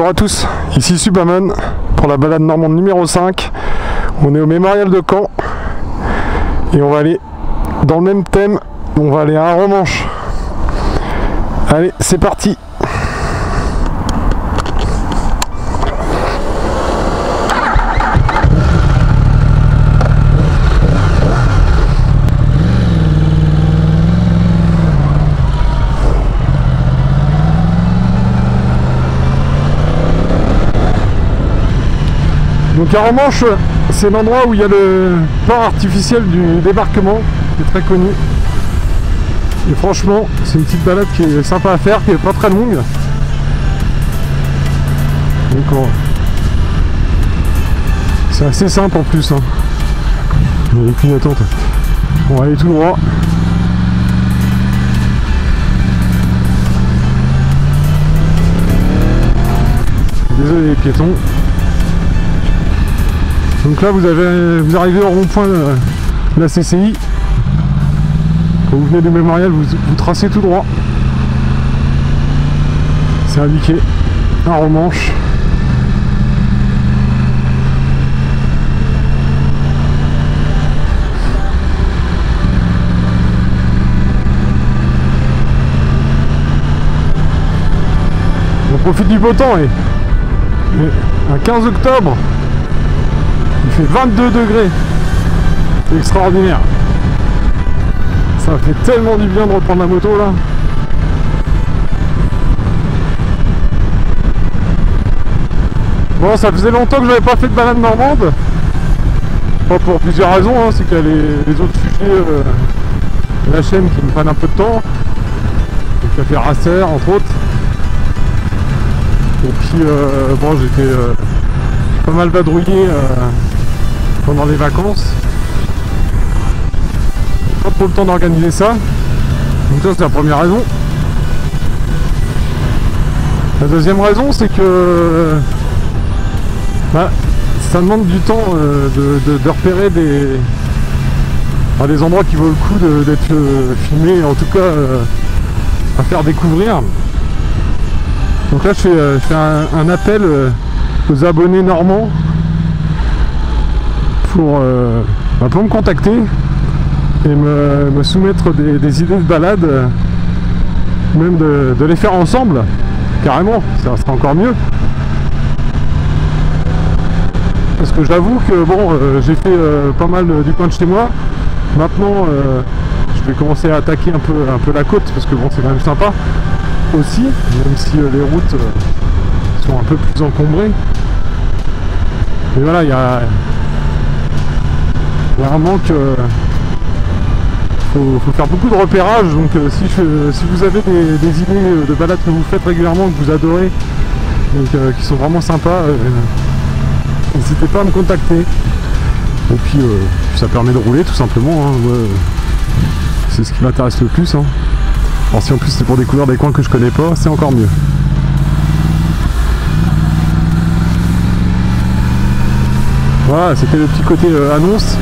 Bonjour à tous, ici Superman pour la balade normande numéro 5. On est au mémorial de Caen et on va aller dans le même thème, on va aller à Arromanches. Allez, c'est parti. Donc Arromanches, c'est l'endroit où il y a le port artificiel du débarquement, qui est très connu. Et franchement, c'est une petite balade qui est sympa à faire, qui est pas très longue. Donc c'est assez simple en plus. Hein. Il y a des clignotants. On va aller tout droit. Désolé les piétons. Donc là vous arrivez au rond-point de la CCI. Quand vous venez du mémorial, vous tracez tout droit. C'est indiqué Arromanches. On profite du beau temps et un 15 octobre. Il fait 22 degrés. C'est extraordinaire. Ça fait tellement du bien de reprendre la moto là. Bon, ça faisait longtemps que j'avais pas fait de balade normande. Pas pour plusieurs raisons, hein. C'est qu'il y a les autres sujets de la chaîne qui me prennent un peu de temps. Le café Racer entre autres. Et puis bon, j'étais pas mal vadrouillé pendant les vacances. Pas trop le temps d'organiser ça. Donc ça c'est la première raison. La deuxième raison c'est que ça demande du temps de repérer des endroits qui vaut le coup d'être filmés, en tout cas à faire découvrir. Donc là je fais un appel aux abonnés normands pour me contacter et me soumettre des idées de balade, même de les faire ensemble, carrément, ça sera encore mieux. Parce que j'avoue que bon, j'ai fait pas mal du coin de chez moi. Maintenant, je vais commencer à attaquer un peu la côte, parce que bon, c'est quand même sympa aussi, même si les routes sont un peu plus encombrées. Mais voilà, il y a un manque. Faut faire beaucoup de repérage, donc si vous avez des idées de balades que vous faites régulièrement, que vous adorez, donc, qui sont vraiment sympas, n'hésitez pas à me contacter. Et puis ça permet de rouler tout simplement, hein. C'est ce qui m'intéresse le plus. Hein. Alors si en plus c'est pour découvrir des coins que je connais pas, c'est encore mieux. Voilà, c'était le petit côté annonce.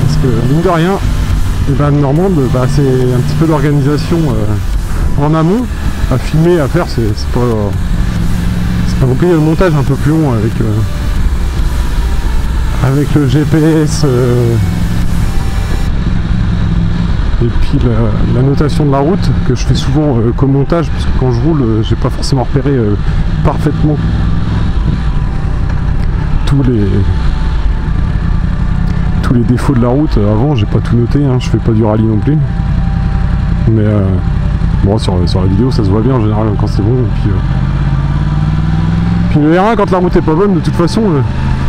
Parce que mine de rien, les balades normandes, c'est un petit peu d'organisation en amont, à filmer, à faire, c'est pas compliqué. Le montage un peu plus long avec le GPS et puis la notation de la route que je fais souvent comme montage, parce que quand je roule, j'ai pas forcément repéré parfaitement tous les défauts de la route. Avant j'ai pas tout noté, hein. Je fais pas du rallye non plus, mais bon, sur la vidéo ça se voit bien en général quand c'est bon. Et puis le R1, quand la route est pas bonne, de toute façon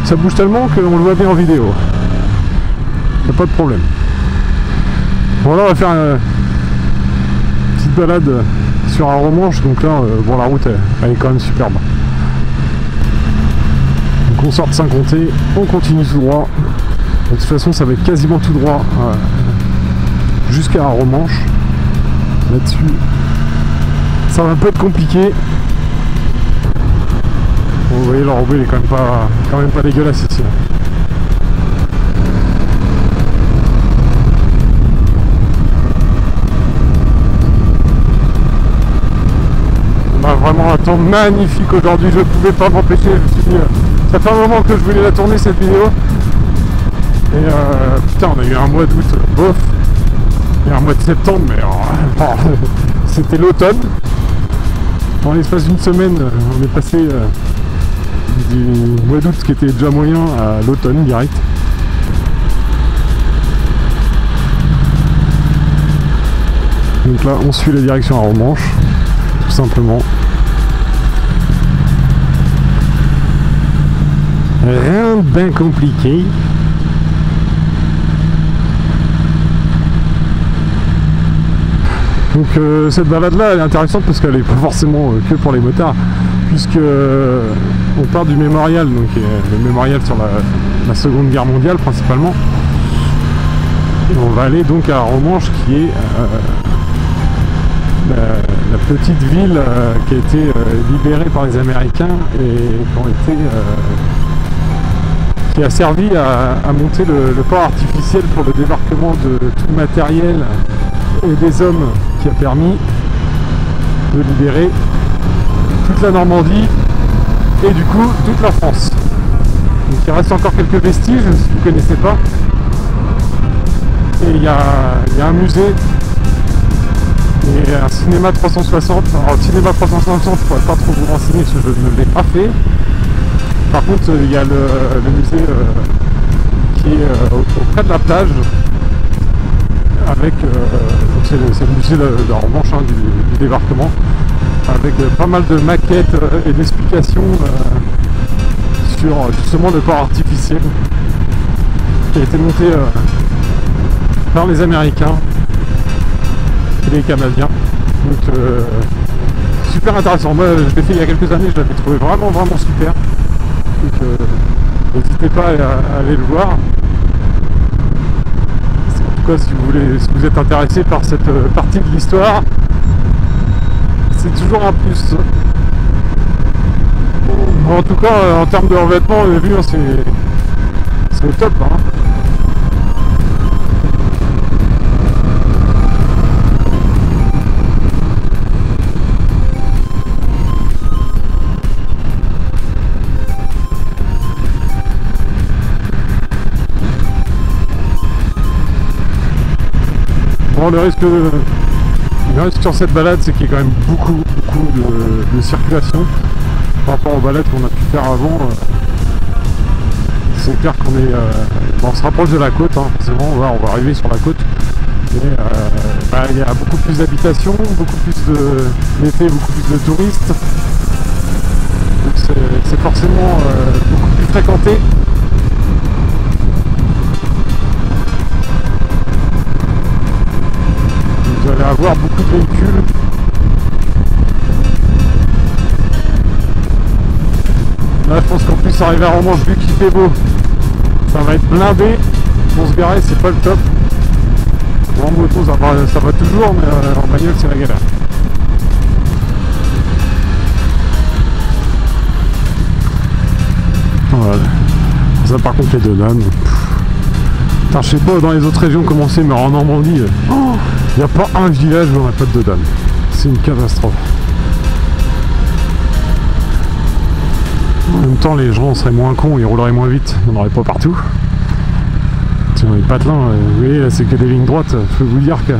ça bouge tellement qu'on le voit bien en vidéo, y a pas de problème. Bon, là on va faire une petite balade sur Arromanches. Donc là bon, la route elle est quand même superbe. Donc on sort de Saint-Comté, on continue tout droit. De toute façon ça va être quasiment tout droit jusqu'à Arromanches. Là-dessus ça va un peu être compliqué. Bon, vous voyez, l'enrobé il est quand même pas dégueulasse ici. On a vraiment vraiment un temps magnifique aujourd'hui, je ne pouvais pas m'empêcher, je me suis dit, ça fait un moment que je voulais la tourner cette vidéo. Et putain, on a eu un mois d'août bof, et un mois de septembre, mais c'était l'automne. En l'espace d'une semaine, on est passé du mois d'août, qui était déjà moyen, à l'automne direct. Donc là, on suit la direction à Romanche, tout simplement. Rien de bien compliqué. Donc cette balade là elle est intéressante parce qu'elle n'est pas forcément que pour les motards, puisque on part du mémorial, donc le mémorial sur la Seconde Guerre mondiale principalement, et on va aller donc à Romanche, qui est la petite ville qui a été libérée par les Américains et qui a servi à monter le port artificiel pour le débarquement de tout le matériel et des hommes, qui a permis de libérer toute la Normandie et du coup toute la France. Donc il reste encore quelques vestiges, si vous ne connaissez pas. Et il y a un musée et un cinéma 360. Alors le cinéma 360, je ne pourrais pas trop vous renseigner parce que je ne l'ai pas fait. Par contre il y a le musée qui est auprès de la plage, avec c'est le musée de Romanche, hein, du débarquement, avec pas mal de maquettes et d'explications sur justement le port artificiel qui a été monté par les Américains et les Canadiens. Donc super intéressant. Moi je l'ai fait il y a quelques années, je l'avais trouvé vraiment super. Donc n'hésitez pas à aller le voir. Si vous êtes intéressé par cette partie de l'histoire, c'est toujours un plus. En tout cas, en termes de revêtement, vous avez vu, c'est au top. Hein. Bon, le risque sur cette balade, c'est qu'il y a quand même beaucoup de circulation par rapport aux balades qu'on a pu faire avant. C'est clair qu'on est, on se rapproche de la côte, hein, forcément, on va arriver sur la côte. Et il y a beaucoup plus d'habitations, beaucoup plus d'été, beaucoup plus de touristes. Donc c'est forcément beaucoup plus fréquenté. Vous allez avoir beaucoup de véhicules. Là je pense qu'en plus arriver à Romanche, vu qu'il fait beau, ça va être blindé. Pour se garer c'est pas le top. En moto ça va toujours, mais en bagnole c'est la galère. Voilà. Ça par contre les dodanes. Putain, je sais pas dans les autres régions comment c'est, mais en Normandie, il n'y a pas un village où on n'a pas de dodane. C'est une catastrophe. En même temps, les gens seraient moins cons, ils rouleraient moins vite, il n'y en aurait pas partout. Dans les patelins, vous voyez, là c'est que des lignes droites. Je peux vous dire que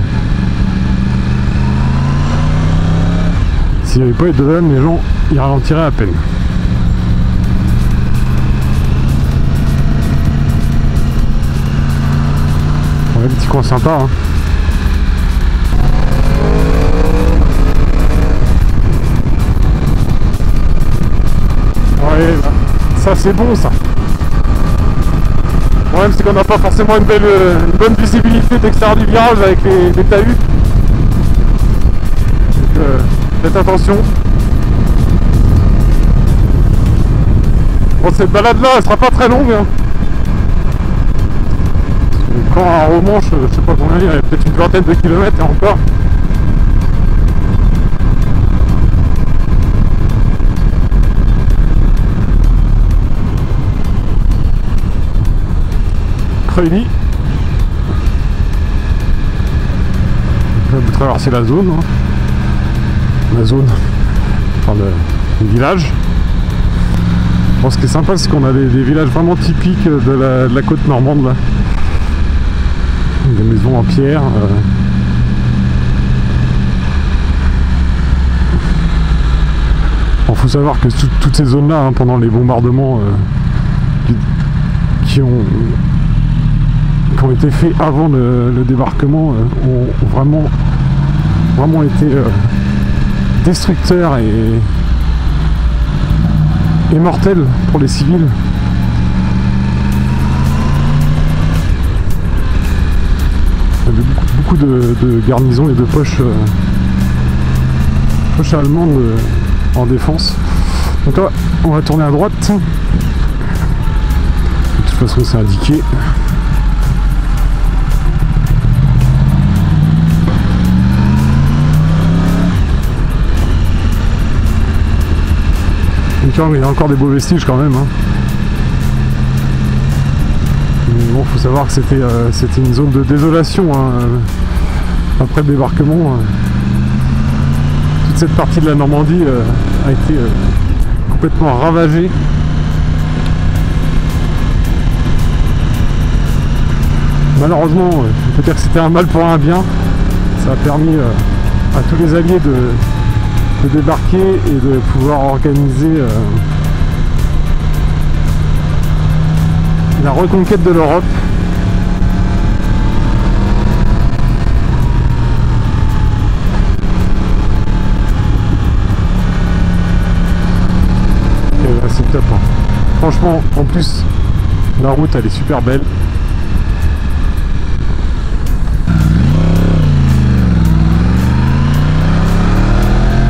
s'il n'y avait pas eu de dodane, les gens ils ralentiraient à peine. Ouais, petit coin sympa, hein. Ouais, là. Ça c'est bon ça. Le problème c'est qu'on n'a pas forcément une bonne visibilité d'extérieur du virage avec les talus. Donc faites attention. Bon, cette balade là elle sera pas très longue, hein. Quand à Romanche, je sais pas combien il y a peut-être une vingtaine de kilomètres et encore. Creuilly. Vous traversez la zone. Hein. La zone. enfin le village. Bon, ce qui est sympa, c'est qu'on a des villages vraiment typiques de la côte normande là. Des maisons en pierre. Bon, faut savoir que toutes ces zones-là, hein, pendant les bombardements qui ont été faits avant le débarquement, ont vraiment été destructeurs et mortels pour les civils. Il y avait beaucoup de garnisons et de poches allemandes en défense. Donc là, on va tourner à droite. De toute façon, c'est indiqué. Donc, il y a encore des beaux vestiges quand même. Hein. Mais bon, faut savoir que c'était une zone de désolation hein, après le débarquement. Toute cette partie de la Normandie a été complètement ravagée. Malheureusement, on peut dire que c'était un mal pour un bien. Ça a permis à tous les alliés de débarquer et de pouvoir organiser la reconquête de l'Europe. Et là, c'est top. Hein. Franchement, en plus, la route elle est super belle.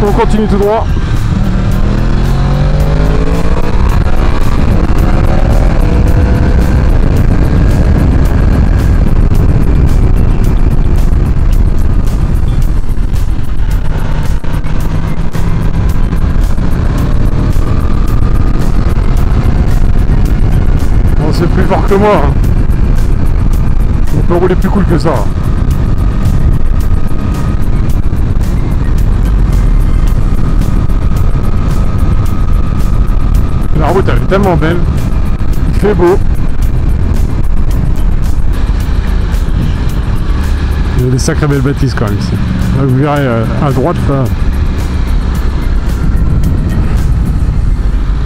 On continue tout droit. Bon, c'est plus fort que moi. Hein. On peut rouler plus cool que ça. La route elle est tellement belle, il fait beau. Il y a des sacrées belles bâtisses quand même ici. Là, vous verrez à droite là.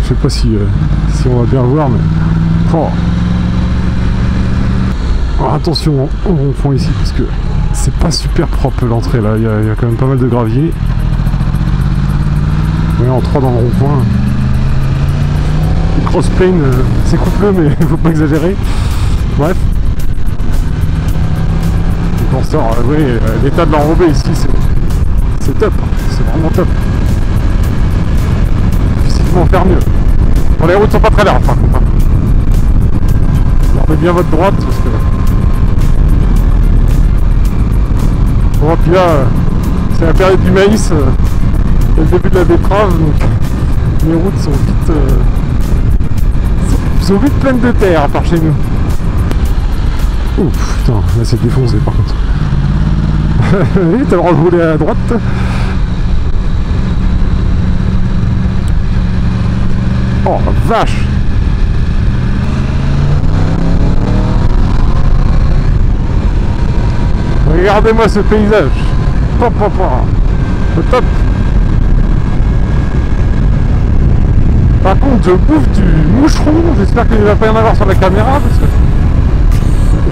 Je sais pas si on va bien voir mais. Oh. Alors, attention au rond-point ici parce que c'est pas super propre l'entrée là, il y a quand même pas mal de gravier. On est en 3 dans le rond-point. Crossplane, c'est coupleux mais il faut pas exagérer. Bref. Donc on sort, oui, l'état de l'enrobé ici c'est top, c'est vraiment top. Difficilement faire mieux. Bon, les routes sont pas très larges par contre. Gardez bien votre droite parce que. Bon, puis là, c'est la période du maïs, et le début de la betterave, donc les routes sont vite pleines de terre par chez nous. Ouf, putain, là c'est défoncé par contre. Oui, t'as le droit de rouler à droite. Oh la vache. Regardez-moi ce paysage. Pop, pop, pop. Le top. Par contre, je bouffe du moucheron, j'espère qu'il ne va pas y en avoir sur la caméra parce que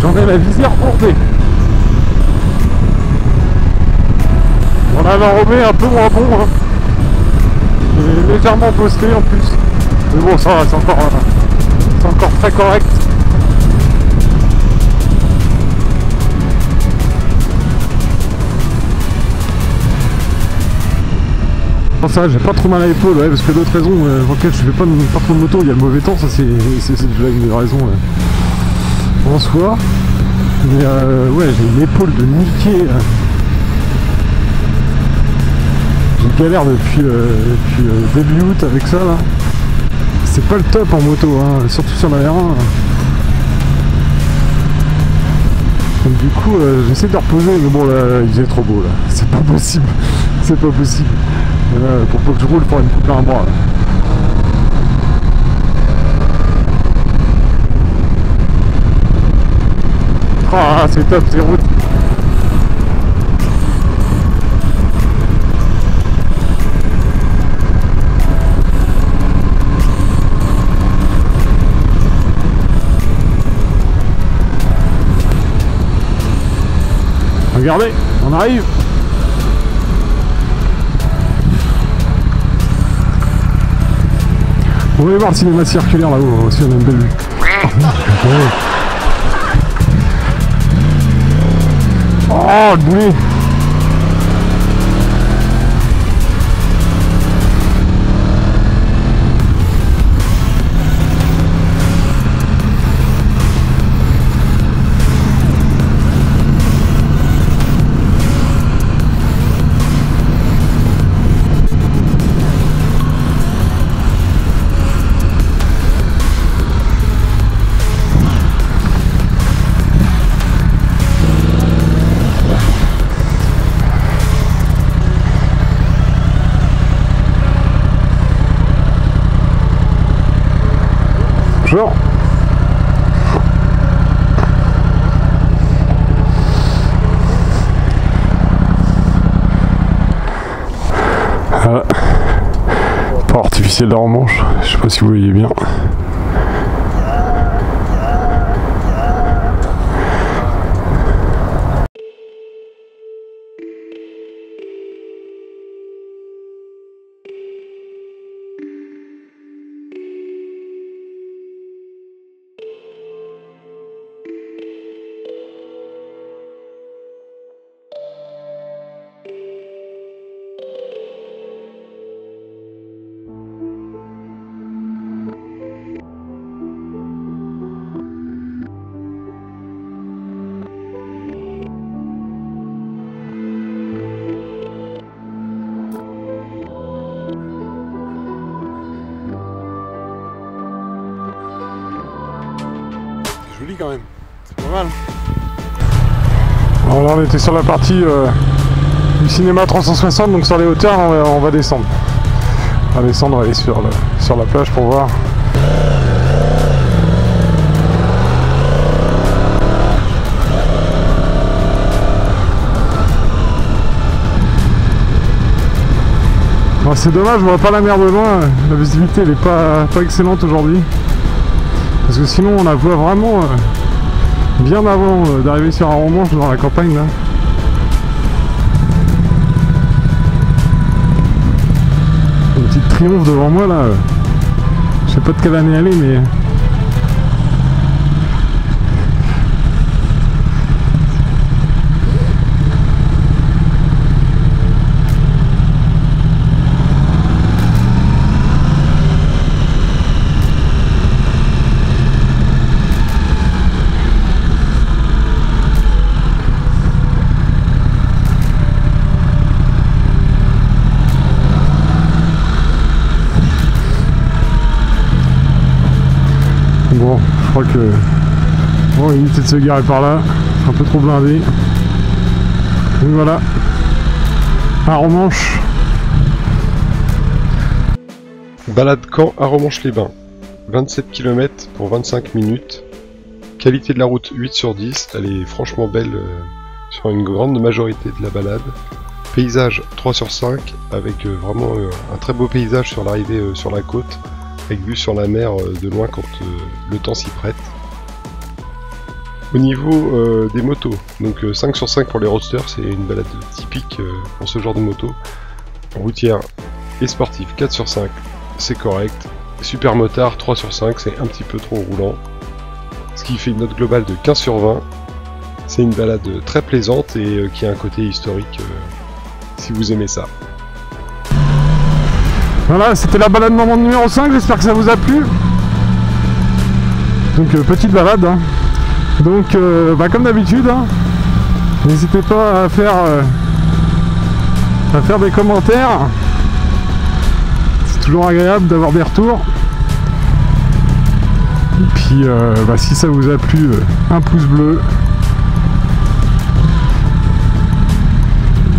j'en ai la visière courbée. On a l'enrobé un peu moins bon, hein. Il est légèrement bossé en plus. Mais bon, ça va, c'est encore très correct. Ça, j'ai pas trop mal à l'épaule, ouais, parce que d'autres raisons pour lesquelles je fais pas trop de moto, il y a le mauvais temps, ça c'est déjà une raison en soi. Mais ouais, j'ai une épaule de niquer. J'ai galère depuis début août avec ça là. C'est pas le top en moto, hein, surtout sur la R1. Donc du coup j'essaie de reposer, mais bon là il faisait trop beau là, c'est pas possible. C'est pas possible. Pour peu que je roule, il faudrait me couper un bras. Ah, c'est top, ces routes. Regardez, on arrive. On va aller voir le cinéma circulaire là-haut, aussi on a une belle vue. Oh, le boulet. Bonjour. Voilà. Port artificiel de Romanche, je sais pas si vous voyez bien. Joli quand même, c'est pas mal. Alors là on était sur la partie du cinéma 360, donc sur les hauteurs on va descendre. On va descendre, on va aller sur la plage pour voir. Bon, c'est dommage, je vois pas la mer de loin, la visibilité elle est pas excellente aujourd'hui. Parce que sinon on la voit vraiment bien avant d'arriver sur un Romanche dans la campagne là. Une petite Triomphe devant moi là. Je sais pas de quelle année elle est mais... Bon, je crois que... Bon, il éviter de se garer par là, un peu trop blindé. Donc voilà, à Romanche. Balade Caen à Romanche-les-Bains. 27 km pour 25 minutes. Qualité de la route 8 sur 10, elle est franchement belle sur une grande majorité de la balade. Paysage 3 sur 5, avec vraiment un très beau paysage sur l'arrivée sur la côte, avec vue sur la mer de loin quand le temps s'y prête. Au niveau des motos, donc 5 sur 5 pour les roadsters, c'est une balade typique pour ce genre de moto. Routière et sportive 4 sur 5, c'est correct. Super motard 3 sur 5, c'est un petit peu trop roulant. Ce qui fait une note globale de 15 sur 20. C'est une balade très plaisante et qui a un côté historique si vous aimez ça. Voilà, c'était la balade normande numéro 5, j'espère que ça vous a plu. Donc petite balade, hein. Donc comme d'habitude, hein, n'hésitez pas à faire des commentaires. C'est toujours agréable d'avoir des retours. Et puis si ça vous a plu, un pouce bleu.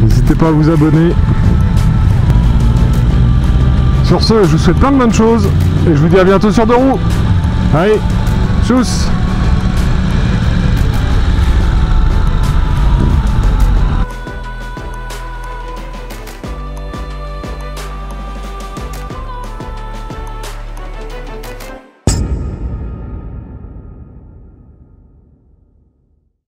N'hésitez pas à vous abonner. Sur ce, je vous souhaite plein de bonnes choses et je vous dis à bientôt sur Deux Roues. Allez, tchuss.